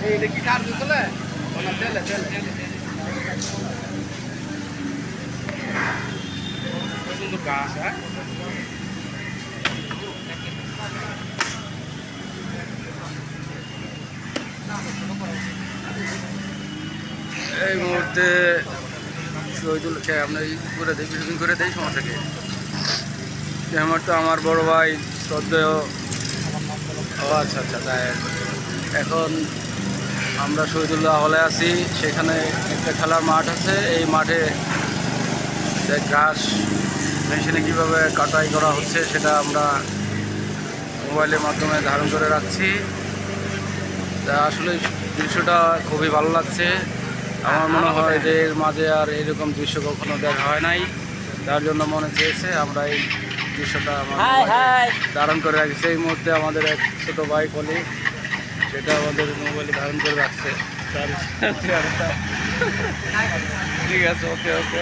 এটা কি কার দিলে তেলে তেলে সুন্দর গাছ হ্যাঁ এই মুহূর্তে শহীদুলকে আমরা করে দিই ব্রিফিং করে দিই সমস্যাকে আমার তো আমার বড় ভাই শ্রদ্ধেয় ও আচ্ছা আচ্ছা তাই এখন আমরা শহীদুল্লাহ হলে আছি সেখানে একটা খেলার মাঠ আছে এই মাঠে ঘাস মেশিনে কীভাবে কাটাই করা হচ্ছে সেটা আমরা মোবাইলের মাধ্যমে ধারণ করে রাখছি তা আসলে দৃশ্যটা খুবই ভালো লাগছে আমার মনে হয় যে এর মাঝে আর এরকম দৃশ্য কখনো দেখা হয় নাই তার জন্য মনে চেয়েছে আমরা এই দৃশ্যটা ধারণ করে রাখছি এই মুহূর্তে আমাদের এক ছোটো ভাই কলি সেটা আমাদের মোবাইলে ধারণ করে রাখছে ঠিক আছে ওকে ওকে